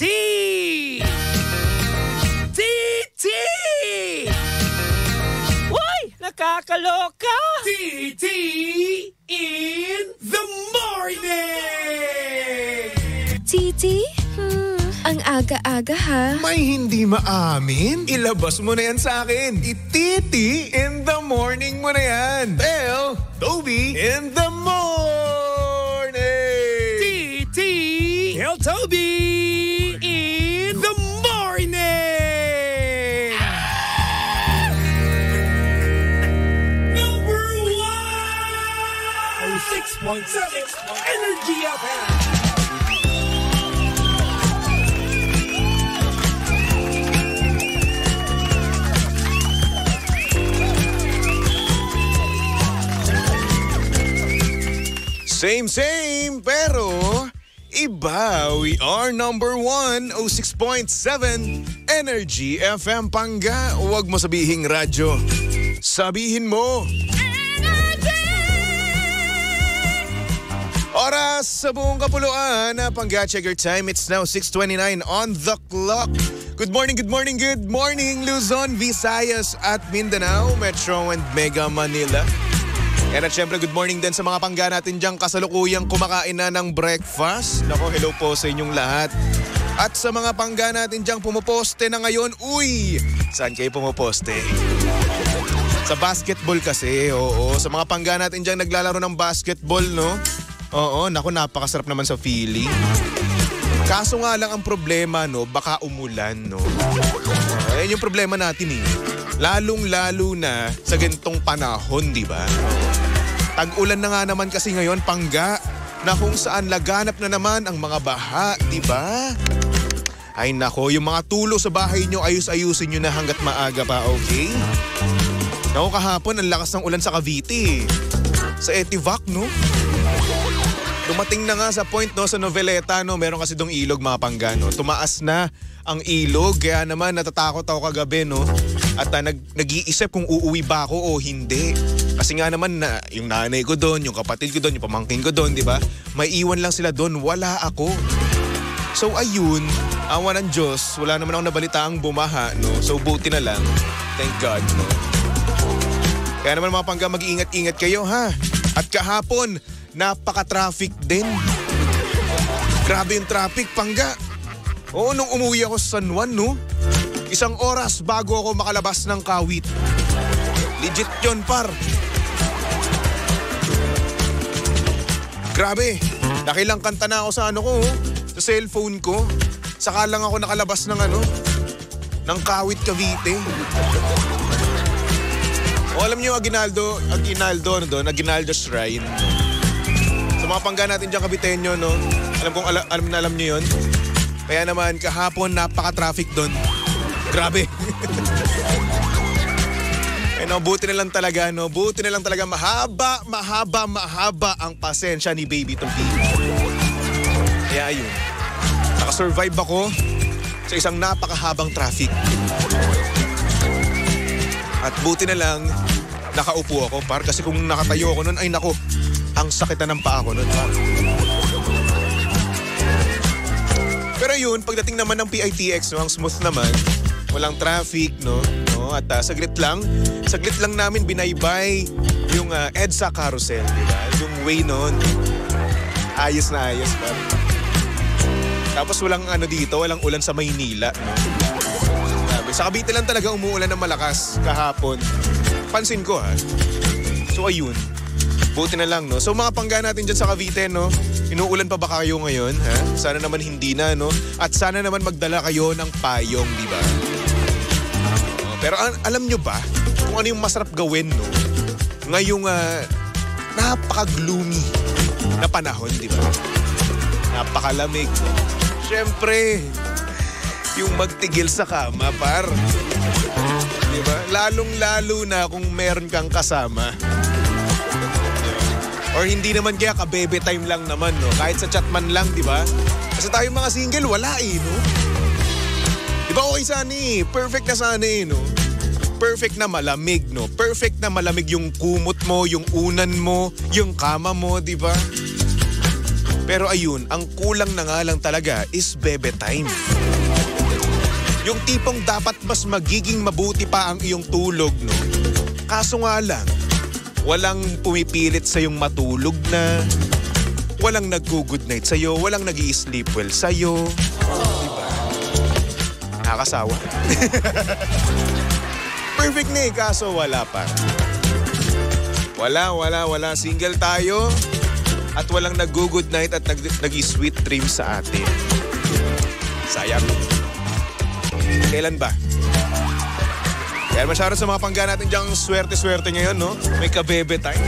TT! Uy! Nakakaloka! TT in the morning! Titi? Ang aga-aga ha. May hindi maamin? Ilabas mo na yan sa akin. Ititi in the morning mo na yan. Bell, Toby in the morning. TT El Toby in the morning! Number 1! 06.7 Energy FM! Same, pero iba. We are number 1, 06.7 Energy FM Pangga. Huwag mo sabihing radyo. Sabihin mo. Oras sa buong kapuluan. Pangga, check your time. It's now 6:29 on the clock. Good morning, Luzon, Visayas at Mindanao, Metro and Mega Manila. And at syempre, good morning din sa mga pangga natin diyang kasalukuyang kumakain na ng breakfast. Nako, hello po sa inyong lahat. At sa mga pangga natin diyang pumuposte na ngayon, uy! Saan kayo pumuposte? Sa basketball kasi, oo. Sa mga pangga natin diyang naglalaro ng basketball, no? Oo, nako, napakasarap naman sa feeling. Kaso nga lang ang problema, no? Baka umulan, no? Ayan yung problema natin, eh. Lalong-lalo na sa ganitong panahon, di ba? Tag-ulan na nga naman kasi ngayon, pangga, na kung saan laganap na naman ang mga baha, di ba? Ay nako, yung mga tulo sa bahay nyo, ayus-ayusin nyo na hanggat maaga pa, okay? Naku, kahapon, ang lakas ng ulan sa Cavite. Sa Etivac, no? Dumating na nga sa point, no, sa Noveleta, no, meron kasi dong ilog, mga pangga, no? Tumaas na ang ilog, kaya naman natatakot ako kagabi, no? At nag-iisip kung uuwi ba ako o hindi. Kasi nga naman na yung nanay ko doon, yung kapatid ko doon, yung pamangkin ko doon, di ba? May iwan lang sila doon, wala ako. So ayun, awa ng Diyos, wala naman ako nabalitaang bumaha, no? So buti na lang, thank God, no? Kaya naman mga pangga, mag-iingat-ingat kayo, ha? At kahapon, napaka-traffic din. Grabe yung traffic, pangga. Oo, nung umuwi ako sa San Juan, no? 1 oras bago ako makalabas ng Kawit. Legit yun, par. Grabe. Nakilang kanta na ako sa ano ko, sa cellphone ko. Saka lang ako nakalabas ng ng Kawit, Cavite. O alam niyo, Aguinaldo Shrine. Sa mga pangga natin dyan, Caviteño, no? Alam niyo yun. Kaya naman, kahapon, napaka-traffic doon. Grabe. Buti na lang talaga, no? Buti na lang talaga mahaba ang pasensya ni Baby Topi. Kaya ayun. Nakasurvive ako sa isang napakahabang traffic. At buti na lang, nakaupo ako, par. Kasi kung nakatayo ako nun, ay nako, ang sakit na ng paa ko nun, par. Pero yun, pagdating naman ng PITX, no, ang smooth naman. Walang traffic, no? At saglit lang namin binaybay yung EDSA carousel, di ba? Yung way noon. Ayos na ayos, pa. Tapos walang dito, walang ulan sa Maynila, no? Sa Cavite lang talaga umuulan ng malakas kahapon. Pansin ko, ha? So ayun, buti na lang, no? So mga pangga natin dyan sa Cavite, no? Inuulan pa ba kayo ngayon, ha? Sana naman hindi na, no? At sana naman magdala kayo ng payong, di ba? Pero alam nyo ba kung ano yung masarap gawin, no? Ngayong napaka-gloomy na panahon, di ba? Napakalamig. Siyempre, yung magtigil sa kama, par. Di ba? Lalong-lalo na kung meron kang kasama. Or hindi naman kaya kabebe time lang naman, no? Kahit sa chat man lang, di ba? Kasi tayo mga single, wala no? Di ba okay sana Perfect na sana no? Perfect na malamig, no? Perfect na malamig yung kumot mo, yung unan mo, yung kama mo, di ba? Pero ayun, ang kulang na nga lang talaga is bebe time. Yung tipong dapat mas magiging mabuti pa ang iyong tulog, no? Kaso nga lang, walang pumipilit sa'yong matulog na, walang nag-good night sa'yo, walang nag-i-sleep well sa'yo. Diba? Nakakasawa. Perfect na eh, kaso wala pa. Wala. Single tayo at walang nag-good night at nag-sweet dreams sa atin. Sayang. Kailan ba? Kaya masyado sa mga pangga natin diyang swerte-swerte ngayon, no? May kabebe tayo.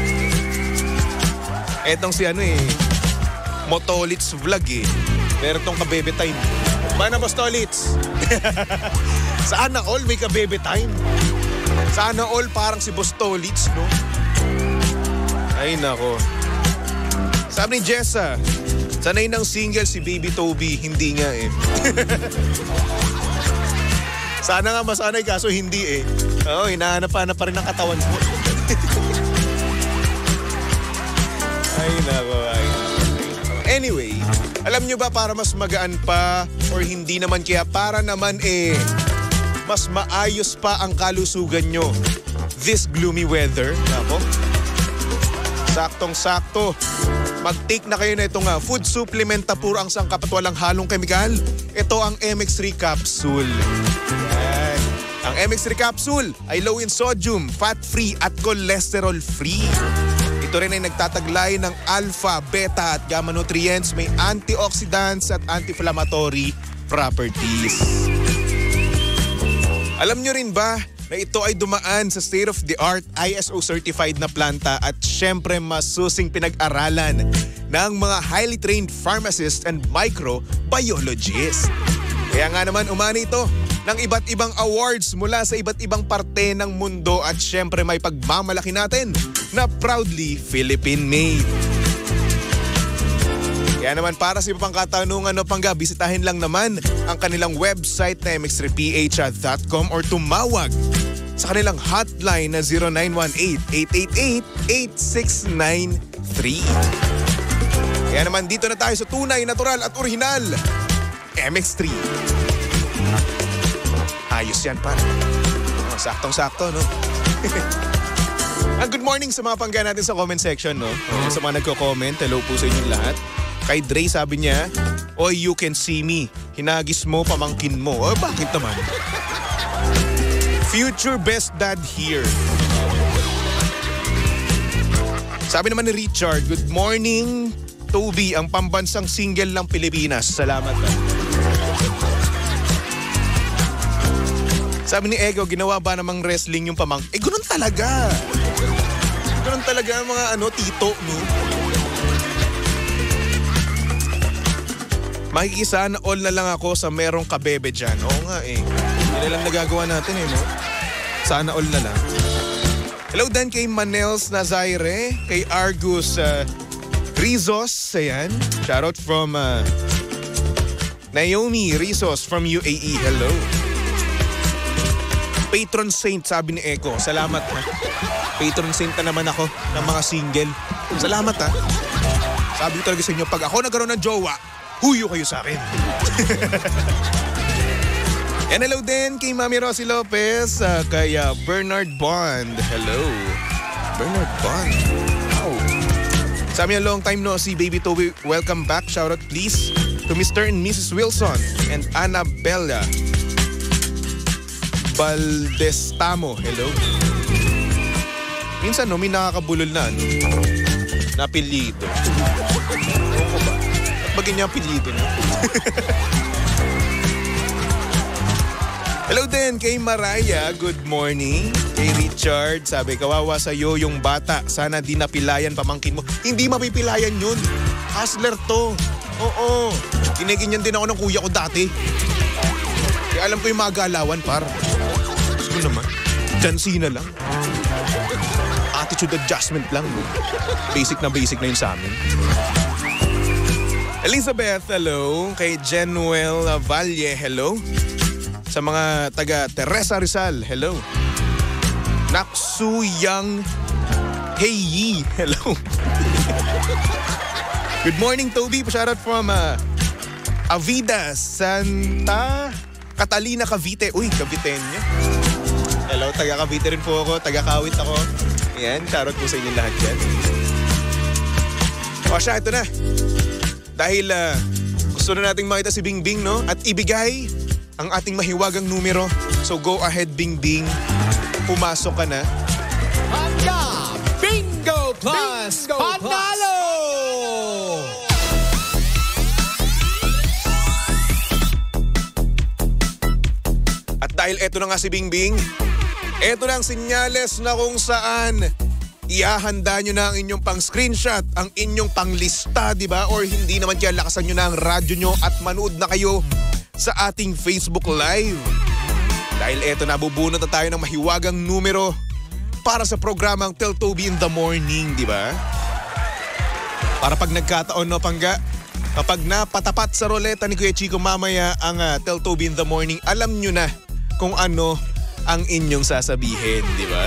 Etong si Motolits vlog eh. Pero itong kabebe time. Paano ba, Stolits? Sana all may kabebe time. Sana all parang si Bostolits, no? Ay, nako. Sabi ni Jessa, sanay ng single si Baby Toby, hindi nga eh. Sana nga masanay kaso hindi eh. Oo, hinahanap-hanap pa rin ang katawan mo. Ay, nako. Anyway, alam nyo ba para mas magaan pa or hindi naman kaya para naman mas maayos pa ang kalusugan nyo this gloomy weather? Nako. Saktong-sakto. Mag-take na kayo na itong food supplement na puro ang sangkap at walang halong kemikal. Ito ang MX3 Capsule. Yan. Ang MX3 Capsule ay low in sodium, fat-free at cholesterol-free. Ito rin ay nagtataglay ng alpha, beta at gamma nutrients. May antioxidants at anti-inflammatory properties. Alam nyo rin ba na ito ay dumaan sa state-of-the-art ISO certified na planta at syempre masusing pinag-aralan ng mga highly trained pharmacists and microbiologists. Kaya nga naman umani ito ng iba't ibang awards mula sa iba't ibang parte ng mundo at syempre may pagmamalaki natin na proudly Philippine-made. Kaya naman para sa iba pang katanungan o pangga, bisitahin lang naman ang kanilang website na mx3ph.com or tumawag sa kanilang hotline na 0918-888-8693. Kaya naman dito na tayo sa tunay, natural at original MX3. Ayos yan, par. Saktong-sakto, no? Good morning sa mga pangga natin sa comment section, no? Sa mga nagko-comment, hello po sa inyong lahat. Kay Dre sabi niya, "Oy, you can see me. Hinagis mo, pamangkin mo." Oh, bakit naman? Future best dad here. Sabi naman ni Richard, "Good morning, Toby, ang pambansang single ng Pilipinas." Salamat. Sabi ni Ego, "Ginawa ba namang wrestling yung ganun talaga. Ganun talaga ang mga tito, no? Makikisana all na lang ako sa merong kabebe dyan." Oo nga eh. Hindi na lang nagagawa natin eh, no? Sana all na lang. Hello din kay Manels Nazaire, kay Argus Rizos, ayan. Shoutout from Naomi Rizos from UAE, hello. Patron Saint, sabi ni Eko, salamat ha. Patron Saint na naman ako ng mga single. Salamat ha. Sabi ko talaga sa inyo, pag ako nagkaroon ng jowa, huyo kayo sa akin. And hello din kay Mami Rosie Lopez, kay Bernard Bond. Hello. Bernard Bond. Wow. Sabi niya, long time no see, Baby Toby. Welcome back. Shoutout please to Mr. and Mrs. Wilson and Annabella Baldestamo. Hello. Minsan may nakakabulol na napilido. Oo ba? At bagay niya apelido na. Hello din kay Mariah, good morning. Kay Richard, sabi, "Kawawa sa'yo yung bata. Sana di napilayan pamangkin mo." Hindi mapipilayan yun. Hustler to. Oo. Kinikinyan din ako ng kuya ko dati. Kaya alam ko yung mga galawan, par. Gusto naman. Chansi na lang. Attitude adjustment lang. Basic na yun sa amin. Elizabeth, hello. Kay Jenuel Valle, hello. Sa mga taga Teresa Rizal, hello. Naksu Yang Heiyi, hello. Good morning, Toby. Shoutout from Avida, Santa Catalina, Cavite. Uy, Caviteña. Hello, taga Cavite rin po ako. Taga Kawit ako. Ayan, shoutout po sa inyo lahat yan. O siya, ito na. Dahil gusto na nating makita si Bingbing, no? At ibigay ang ating mahiwagang numero. So go ahead, Bingbing. Pumasok ka na. Pangga Bingo Plus Panalo! At dahil eto na nga si Bingbing, eto na ang sinyales na kung saan ihahanda nyo na ang inyong pang-screenshot, ang inyong pang-lista, di ba? Or hindi naman kaya lakasan nyo na ang radyo nyo at manood na kayo sa ating Facebook Live. Dahil eto na, bubunot na tayo ng mahiwagang numero para sa programang Tell Toby in the Morning, di ba? Para pag nagkataon, no, Pangga, kapag napatapat sa roleta ni Kuya Chico mamaya ang Tell Toby in the Morning, alam nyo na kung ano ang inyong sasabihin, di ba?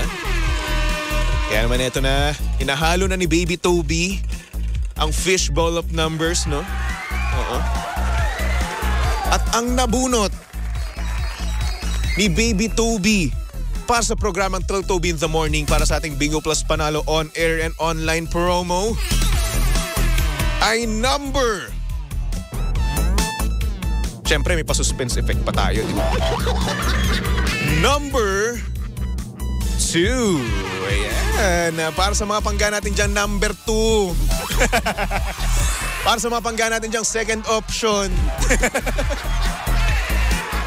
Kaya naman ito na, hinahalo na ni Baby Toby ang fishbowl of numbers, no? Oo. At ang nabunot ni Baby Toby para sa programang Tell Toby in the Morning para sa ating Bingo Plus Panalo on-air and online promo ay number. Siyempre, may pa-suspense effect pa tayo, di ba? Number 2. Ayan. Para sa mga pangga natin dyan, number 2. Para sa mga pangga natin dyan, second option.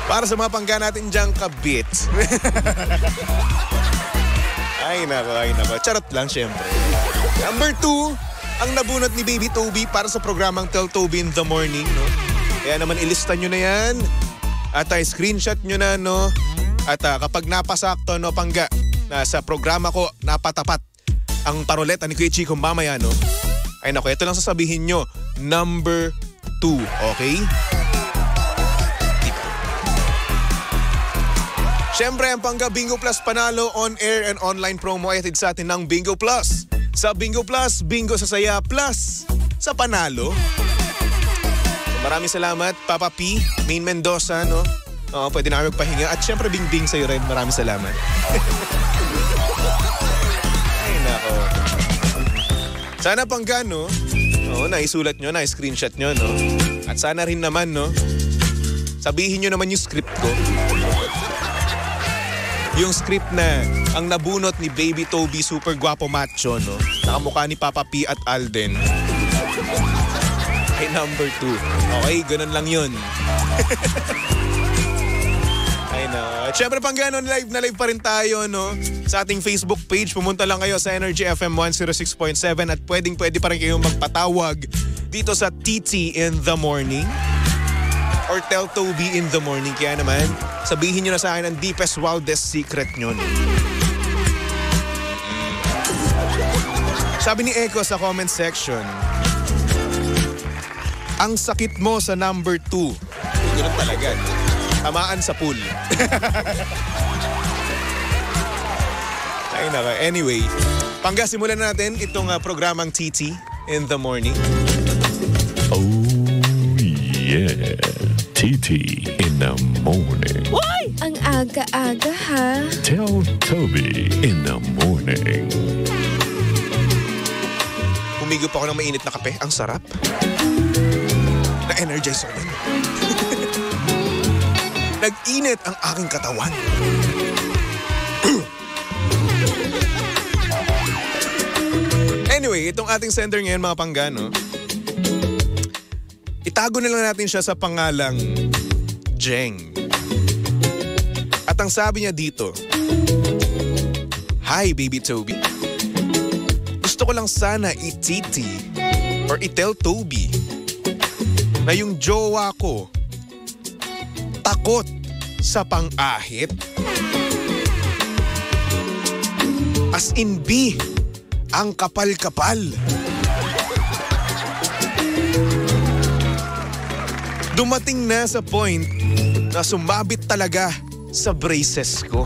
Para sa mga pangga natin dyan, kabit. Ay nako. Charot lang, syempre. Number 2, ang nabunot ni Baby Toby para sa programang Tell Toby in the Morning, no? Kaya naman ilista nyo na yan. At screenshot nyo na, no? At kapag napasakto, no, Pangga, na sa programa ko napatapat ang paroleta ni Kuya Chico mamaya, no? Ay naku, ito lang sasabihin nyo. Number 2, okay? Siyempre, ang Pangga Bingo Plus Panalo on-air and online promo ay hatid sa atin ng Bingo Plus. Sa Bingo Plus, bingo sa saya plus sa panalo. Maraming salamat, Papa P, Main Mendoza, no? Oo, pwede na kami magpahinga. At syempre, Bingbing sa'yo rin. Maraming salamat. Ay, nako. Sana Pangga, no? Oo, naisulat nyo, na-screenshot nyo, no? At sana rin naman, no? Sabihin nyo naman yung script ko. Yung script na ang nabunot ni Baby Toby, super guwapo macho, no? Nakamukha ni Papa P at Alden. Ay, number 2. Okay, ganun lang yun. Ay, no. At syempre, Pangga, no, live na live pa rin tayo, no? Sa ating Facebook page, pumunta lang kayo sa Energy FM 106.7 at pwede pa rin kayong magpatawag dito sa TT in the Morning or Tell Toby in the Morning. Kaya naman, sabihin nyo na sa akin ang deepest, wildest secret nyo, no? Sabi ni Echo sa comment section, ang sakit mo sa number 2. Ganun talaga. Tamaan sa pool. Ay naka. Anyway, Pangga, simulan natin itong programang TT in the Morning. Oh yeah, TT in the Morning. Hoy! Ang aga-aga ha. Tell Toby in the Morning. Humigop ako ng mainit na kape. Ang sarap. Na-energize ako. Nag-init ang aking katawan. Anyway, itong ating sender ngayon, mga Pangga, no? Itago na lang natin siya sa pangalang Jeng. At ang sabi niya dito, Hi, Baby Toby. Gusto ko lang sana i-titi or i-tell Toby na yung jowa ko takot sa pang-ahit. As in B, ang kapal-kapal. Dumating na sa point na sumabit talaga sa braces ko.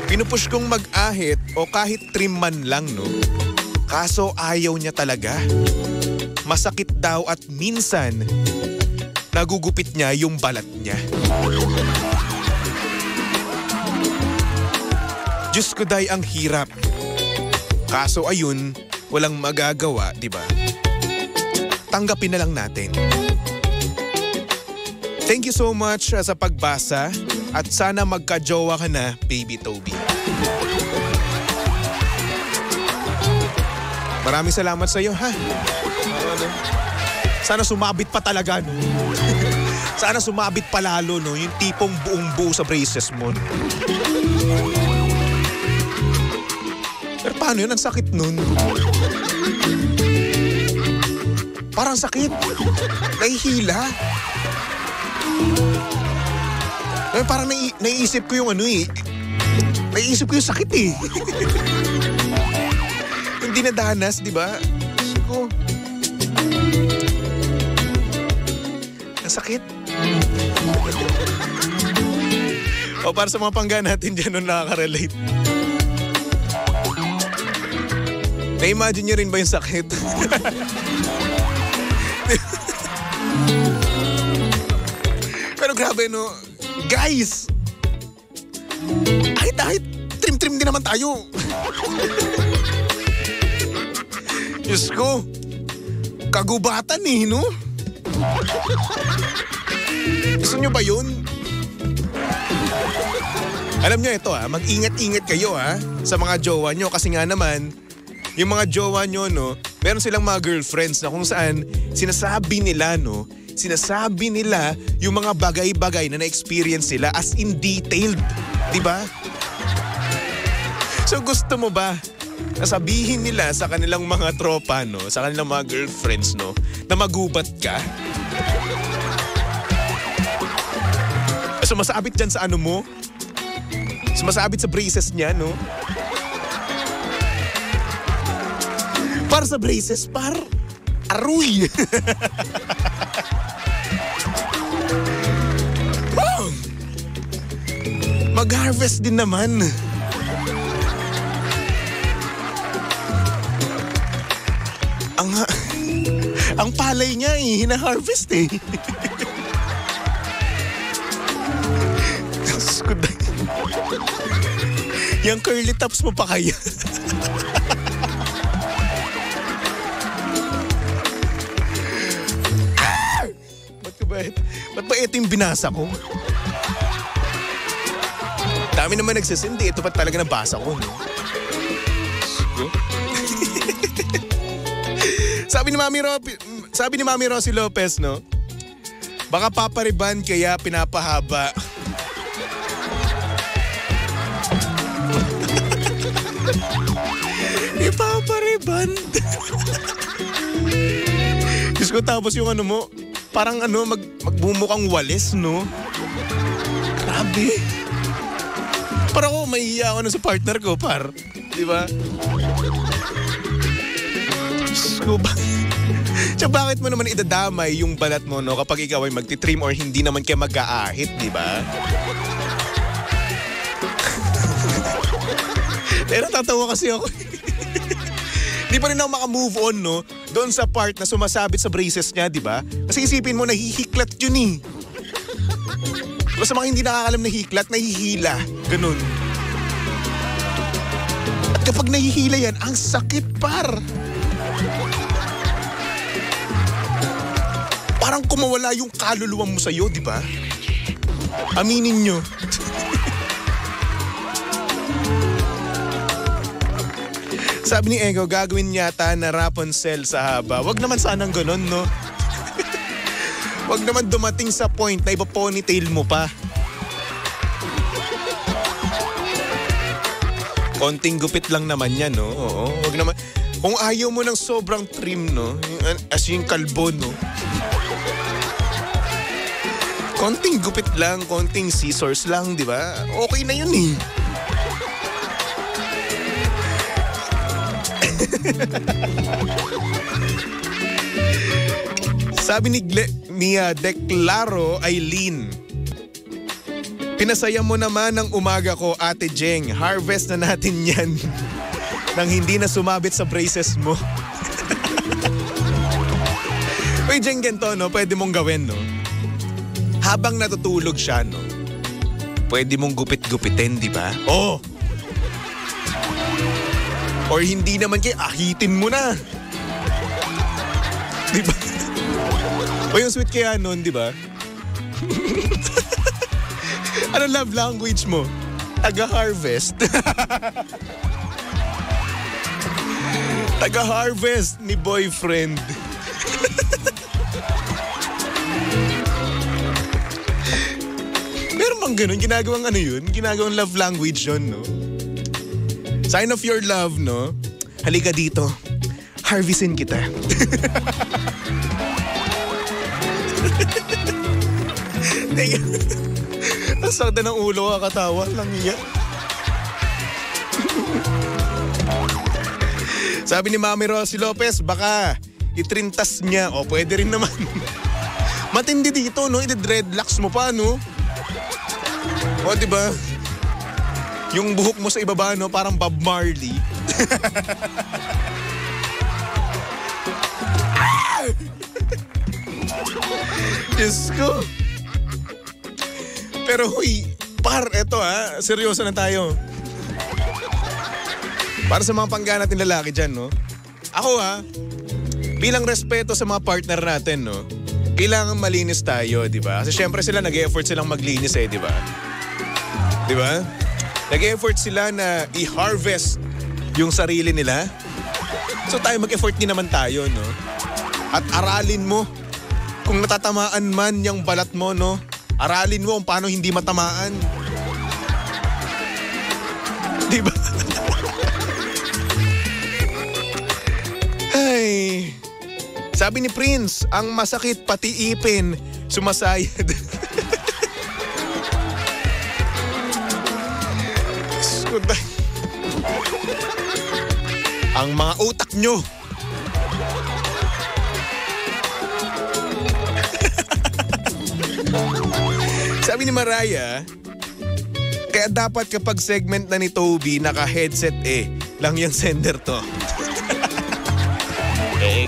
Pinupush kong mag-ahit o kahit trim man lang, no? Kaso ayaw niya talaga. Masakit daw at minsan nagugupit niya yung balat niya. Diyos ko day, ang hirap. Kaso ayun, walang magagawa, di ba? Tanggapin na lang natin. Thank you so much sa pagbasa at sana magka-jowa ka na, Baby Toby. Maraming salamat sa iyo, ha? Sana sumabit pa talaga, no? Sana sumabit pa lalo, no? Yung tipong buong-buo sa braces mo, no? Pero paano yun? Ang sakit nun. Parang sakit. Nahihila. Parang naiisip ko yung naiisip ko yung sakit eh. Yung dinadanas, di ba? So, ang sakit. O para sa mga pangga natin dyan nung nakaka-relate. Na-imagine nyo rin ba yung sakit? Pero grabe, no? Guys! Ahit, trim-trim din naman tayo. Diyos ko, kagubatan eh, no? Gusto nyo ba yun? Alam nyo ito mag-ingat-ingat kayo sa mga jowa nyo kasi nga naman, yung mga jowa nyo, no, meron silang mga girlfriends na kung saan sinasabi nila yung mga bagay-bagay na na-experience sila as in detailed. Diba? So gusto mo ba na sabihin nila sa kanilang mga tropa, no, sa kanilang mga girlfriends, no, na magubat ka? Sumasabit dyan sa ano mo? Sumasabit sa braces niya, no? Para sa braces, aruy! Wow! Mag-harvest din naman. Ang palay niya hina-harvest eh. Yung curly tops mo pa kaya? Ba't ba ito yung binasa ko? Dami naman nagsasindi. Ito pa talaga nabasa ko, no? Sabi ni Mami Rosie Lopez, no? Baka papariban kaya pinapahaba. Ipapariban. Diyos ko, tapos yung ano mo, parang magbumukang walis, no? Grabe. Parang ako, mahihiya ako sa partner ko, par. Di ba? So, bakit mo naman idadamay yung balat mo, no, kapag ikaw ay magtitrim or hindi naman kayo mag-aahit, di ba? Pero tatawa kasi ako. Di pa rin ako makamove on, no? Doon sa part na sumasabit sa braces niya, di ba? Kasi isipin mo, nahihiklat yun eh. Diba sa mga hindi nakakalam na hiklat, nahihila. Ganun. At kapag nahihila yan, ang sakit, par. Parang kumawala yung kaluluwa mo sa'yo, di ba? Aminin nyo. Sabi ni Ego, gagawin yata na Rapunzel sa haba. Wag naman sanang ganun, no? Wag naman dumating sa point na iba ponytail mo pa. Konting gupit lang naman yan, no? Oo, wag naman. Kung ayaw mo ng sobrang trim, no? As yung kalbo, no? Konting gupit lang, konting scissors lang, di ba? Okay na yun eh. Sabi ni Declaro Aileen, pinasaya mo naman ang umaga ko, Ate Jeng. Harvest na natin yan. nang hindi na sumabit sa braces mo. Uy, Jeng, ganito, no? Pwede mong gawin, no? Habang natutulog siya, no? Pwede mong gupit-gupitin, di ba? Oh! Or hindi naman kaya ahitin mo na. Di ba? O yung sweet kaya nun, di ba? Ano love language mo? Taga-harvest. Taga-harvest ni boyfriend. Meron bang ganun? Ginagawang ano yun? Ginagawang love language yun, no? Sign of your love, no? Halika dito. Harvestin kita. Ang sakit ng ulo, kakatawa lang niya. Sabi ni Mami Rosie Lopez, baka itrintas niya. O, pwede rin naman. Matindi dito, no? I-dreadlocks mo pa, no? O, diba? Yung buhok mo sa ibaba, no? Parang Bob Marley. Diyos ko. Pero huy, eto seryoso na tayo. Para sa mga pangga natin lalaki dyan, no? Ako bilang respeto sa mga partner natin, no? Kailangan malinis tayo, di ba? Kasi syempre sila nag-e-effort silang maglinis di ba? Di ba? Nag-e-effort sila na i-harvest yung sarili nila. So tayo mag-effort din naman tayo, no? At aralin mo kung natatamaan man yung balat mo, no? Aralin mo kung paano hindi matamaan. Di ba? Ay. Sabi ni Prince, ang masakit pati ipin, sumasayad. Ang mga utak nyo. Sabi ni Mariah, kaya dapat kapag segment na ni Toby, naka-headset lang yung sender to.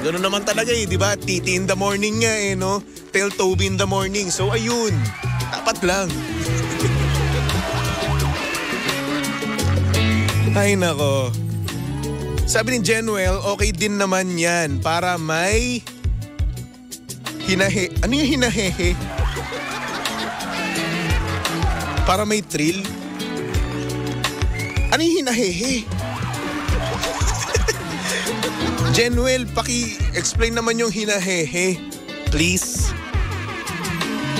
Gano'n naman talaga di ba? Titi in the morning nga no? Tell Toby in the morning. So ayun, dapat lang. Ay nako. Sabi ni Jenuel, okay din naman yan para may Ano yung hinahehe? Para may thrill? Ano yung hinahehe? Jenuel, paki-explain naman yung hinahehe. Please.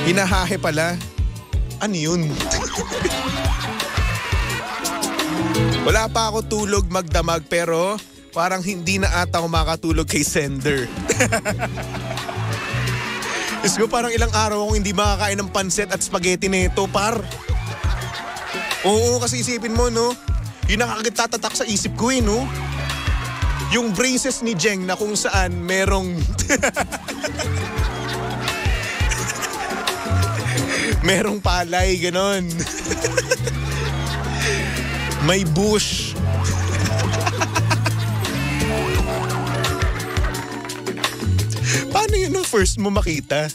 Hinahahe pala. Ano yun? Wala pa ako tulog magdamag pero parang hindi na ata ako makatulog kay sender. Diyos ko, parang ilang araw akong hindi makakain ng pansit at spaghetti nito, par. Oo, kasi isipin mo, no? Yung nakakagtatatak sa isip ko, no? Yung braces ni Jeng na kung saan merong... merong palay, ganon. May bush. Paano yun ang first mo makita?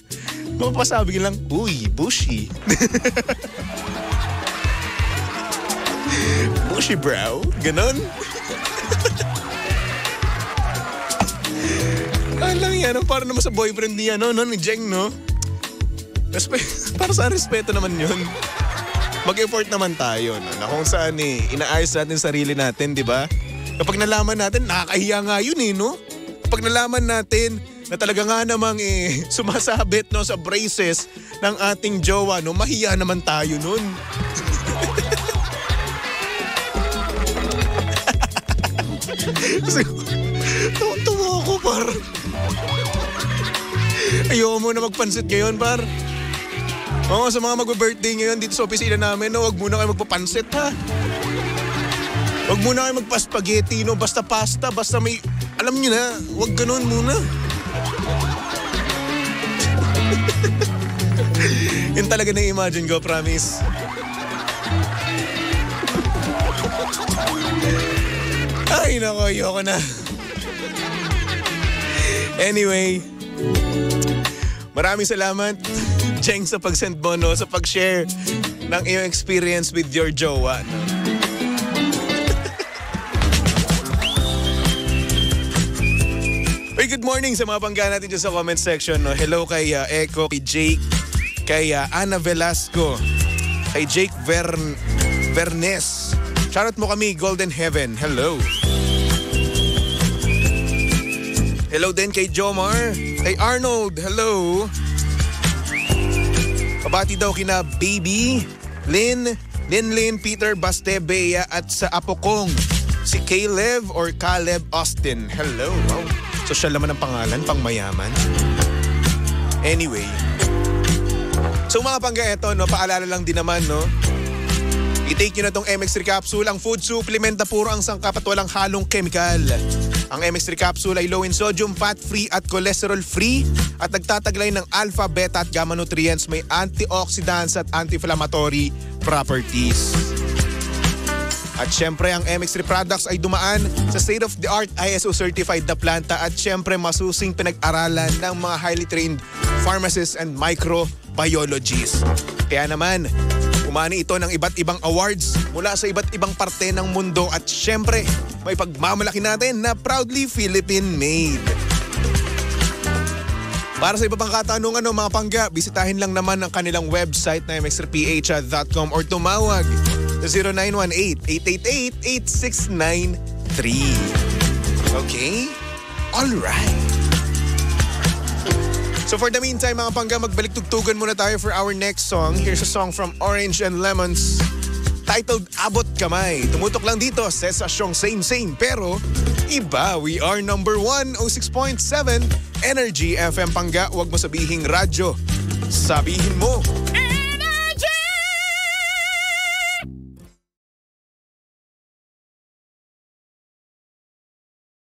Mapasabi lang, uy, bushy. Bushy brow? Ganon? Alam yan, para naman sa boyfriend niya, ni Jeng, no? Para sa respeto naman yun. Mag-effort naman tayo, no? Na kung saan inaayos natin sarili natin, di ba? Kapag nalaman natin, nakakahiya nga yun, no? Kapag nalaman natin na talaga nga namang sumasabit, no, sa braces ng ating jowa, no? Mahiya naman tayo nun. Tuwa ako, par. Ayaw mo na magpansit ngayon, par. Oo, sa mga mag-birthday ngayon dito sa opisina namin, no, wag muna kayo magpapansit, ha? Wag muna kayo magpa-spaghetti, no? Basta pasta, basta may... Alam niyo na, wag ganun muna. Yun talaga na-imagine ko, promise. Ay, nako, ayoko na. Anyway, maraming salamat, Jeng, sa pag-send mo, no? Sa pag-share ng iyong experience with your jowa. No? Hey, good morning sa mga bangga natin dyan sa comment section. No? Hello kay Echo, kay Jake, kay Ana Velasco, kay Jake Vernes. Shoutout mo kami, Golden Heaven. Hello. Hello din kay Jomar, kay Arnold. Hello. Pabati daw kina Baby, Lynn, Peter Bastebea at sa apo kong si Caleb or Caleb Austin. Hello. Wow. Social naman ang pangalan, pang mayaman. Anyway. So mga pangga, eto, no, paalala lang din naman, no. I-take nyo na tong MX3 capsule, ang food supplement na puro ang sangkap at walang halong chemical. Ang MX3 capsule ay low in sodium, fat-free at cholesterol-free at nagtataglay ng alpha, beta at gamma nutrients, may antioxidants at anti-inflammatory properties. At syempre, ang MX3 products ay dumaan sa state-of-the-art ISO certified na planta at syempre masusing pinag-aralan ng mga highly trained pharmacists and microbiologists. Kaya naman, umani ito ng iba't ibang awards mula sa iba't ibang parte ng mundo at syempre, may pagmamalaki natin na proudly Philippine-made. Para sa iba pang katanungan, mga pangga, bisitahin lang naman ang kanilang website na mx3ph.com or tumawag sa 0918-888-8693. Okay? Alright. So for the meantime, mga pangga, magbalik tugtugan muna tayo for our next song. Here's a song from Orange and Lemons titled Abot Kamay. Tumutok lang dito sa estasyong same pero iba. We are number 106.7 Energy FM Pangga. Huwag mo sabihing radyo. Sabihin mo.